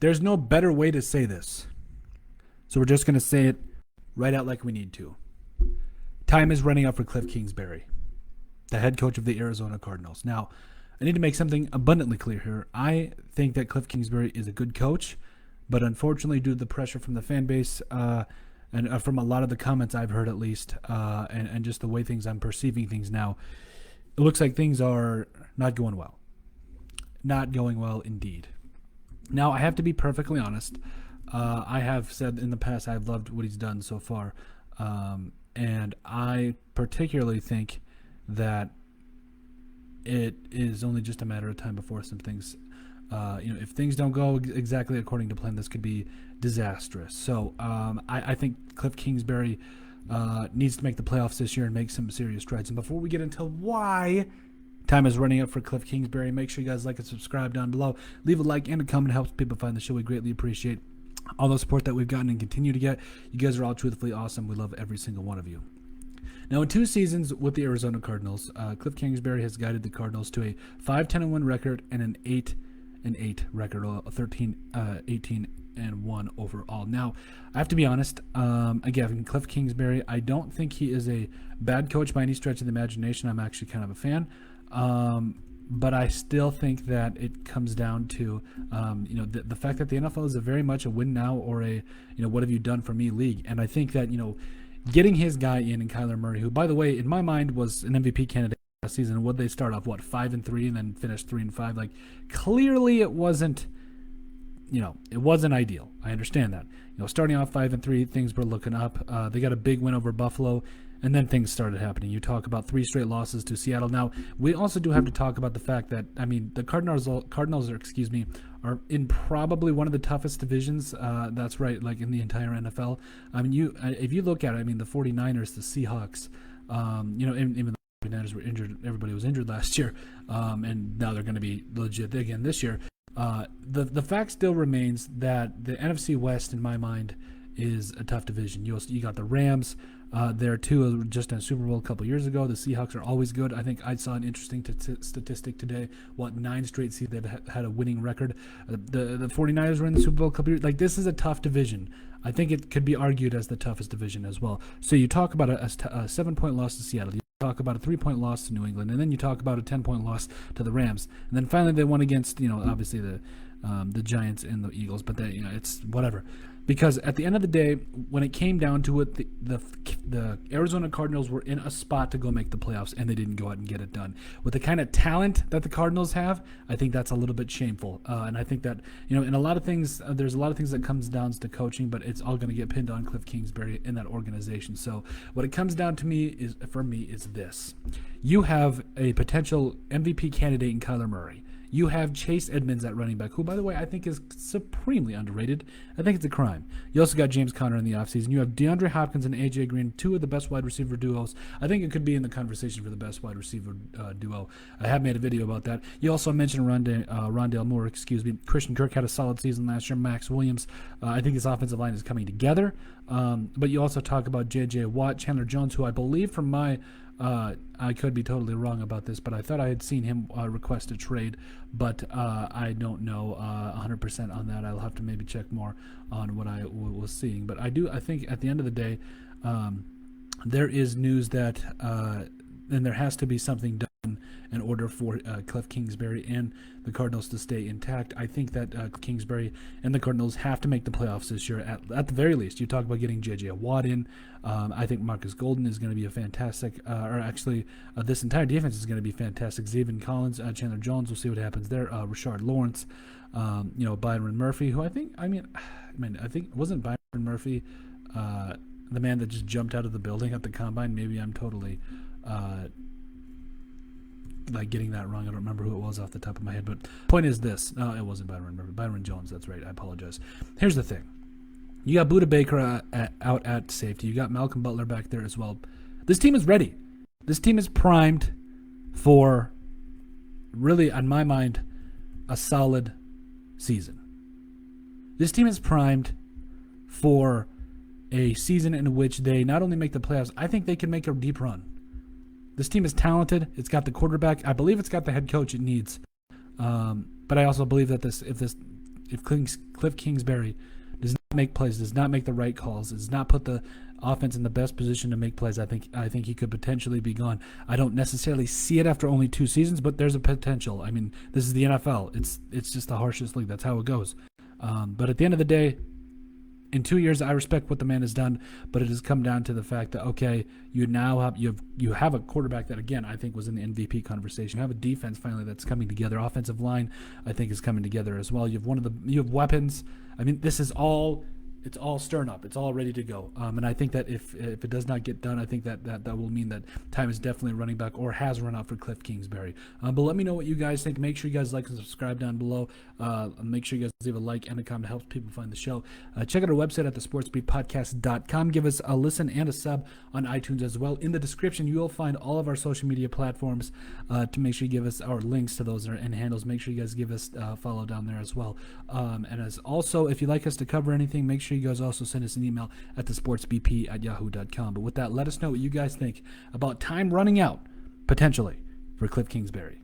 There's no better way to say this. So we're just going to say it right out like we need to. Time is running out for Kliff Kingsbury, the head coach of the Arizona Cardinals. Now, I need to make something abundantly clear here. I think that Kliff Kingsbury is a good coach, but unfortunately, due to the pressure from the fan base and from a lot of the comments I've heard at least, and just the way I'm perceiving things now, it looks like things are not going well. Not going well indeed. Now, I have to be perfectly honest. I have said in the past I've loved what he's done so far, and I particularly think that it is only just a matter of time before some things, if things don't go exactly according to plan, this could be disastrous. So I think Kliff Kingsbury needs to make the playoffs this year and make some serious strides. And before we get into why time is running up for Kliff Kingsbury, make sure you guys like and subscribe down below. Leave a like and a comment. It helps people find the show. We greatly appreciate all the support that we've gotten and continue to get. You guys are all truthfully awesome. We love every single one of you. Now, in 2 seasons with the Arizona Cardinals, Kliff Kingsbury has guided the Cardinals to a 5-10-1 record and an 8-8 record, 13-18-1 overall. Now, I have to be honest. Again, Kliff Kingsbury, I don't think he is a bad coach by any stretch of the imagination. I'm actually kind of a fan. But I still think that it comes down to, the fact that the NFL is very much a win now or a, what have you done for me league. And I think that, getting his guy in Kyler Murray, who, by the way, in my mind was an MVP candidate last season. Would they start off, 5-3 and then finish 3-5? Like, clearly it wasn't, it wasn't ideal. I understand that. Starting off 5-3, things were looking up. They got a big win over Buffalo, and then things started happening. You talk about 3 straight losses to Seattle. Now, we also do have to talk about the fact that, the Cardinals are in probably one of the toughest divisions. That's right, like in the entire NFL. If you look at it, the 49ers, the Seahawks, even the 49ers were injured. Everybody was injured last year, and now they're going to be legit again this year. The fact still remains that the NFC West, in my mind, is a tough division. You got the Rams there too, just in a Super Bowl a couple years ago. The Seahawks are always good. I think I saw an interesting statistic today. 9 straight seasons they've had a winning record. The 49ers were in the Super Bowl a couple years. Like, this is a tough division. I think it could be argued as the toughest division as well. So you talk about a 7-point loss to Seattle. You talk about a 3-point loss to New England, and then you talk about a 10-point loss to the Rams, and then finally they won against obviously the Giants and the Eagles, but it's whatever. Because at the end of the day, when it came down to it, the Arizona Cardinals were in a spot to go make the playoffs, and they didn't go out and get it done. With the kind of talent that the Cardinals have, I think that's a little bit shameful. And I think that, in a lot of things, there's a lot of things that comes down to coaching, but it's all going to get pinned on Kliff Kingsbury in that organization. So what it comes down to for me is this. You have a potential MVP candidate in Kyler Murray. You have Chase Edmonds at running back, who, by the way, I think is supremely underrated. I think it's a crime. You also got James Conner in the offseason. You have DeAndre Hopkins and A.J. Green, 2 of the best wide receiver duos. I think it could be in the conversation for the best wide receiver duo. I have made a video about that. You also mentioned Rondale Moore, Christian Kirk had a solid season last year. Max Williams. I think this offensive line is coming together. But you also talk about J.J. Watt, Chandler Jones, who I believe from my I could be totally wrong about this, but I thought I had seen him request a trade, but I don't know 100% on that. I'll have to maybe check more on what I was seeing. But I think at the end of the day, there is news that and there has to be something done in order for Kliff Kingsbury and the Cardinals to stay intact. I think that Kingsbury and the Cardinals have to make the playoffs this year at the very least. You talk about getting J.J. Watt in. I think Marcus Golden is going to be a fantastic, this entire defense is going to be fantastic. Zaven Collins, Chandler Jones, we'll see what happens there. Rashard Lawrence, Byron Murphy, who I think wasn't Byron Murphy the man that just jumped out of the building at the combine? Maybe I'm totally getting that wrong. I don't remember who it was off the top of my head, but point is this. No, it wasn't Byron Murphy. Byron Jones, that's right. I apologize. Here's the thing. You got Budda Baker out at safety. You got Malcolm Butler back there as well. This team is ready. This team is primed for, really, on my mind, a solid season. This team is primed for a season in which they not only make the playoffs, I think they can make a deep run. This team is talented. It's got the quarterback. I believe it's got the head coach it needs. But I also believe that if this if Kliff Kingsbury does not make plays, does not make the right calls, does not put the offense in the best position to make plays, I think he could potentially be gone. I don't necessarily see it after only 2 seasons, but there's a potential. I mean, this is the NFL. It's just the harshest league. That's how it goes. But at the end of the day, in 2 years, I respect what the man has done, but it has come down to the fact that, okay, you now have a quarterback that, again, I think was in the MVP conversation. You have a defense finally that's coming together. Offensive line, I think, is coming together as well. You have weapons. I mean, it's all stirring up. It's all ready to go. And I think that if it does not get done, I think that will mean that time is definitely running back or has run out for Kliff Kingsbury. But let me know what you guys think. Make sure you guys like and subscribe down below. Make sure you guys leave a like and a comment. It helps people find the show. Check out our website at thesportsbeatpodcast.com. Give us a listen and a sub on iTunes as well. In the description, you will find all of our social media platforms to make sure you give us our links to those and handles. Make sure you guys give us a follow down there as well. And as also, if you'd like us to cover anything, make sure you guys also send us an email at thesportsbp@yahoo.com. But with that, let us know what you guys think about time running out, potentially, for Kliff Kingsbury.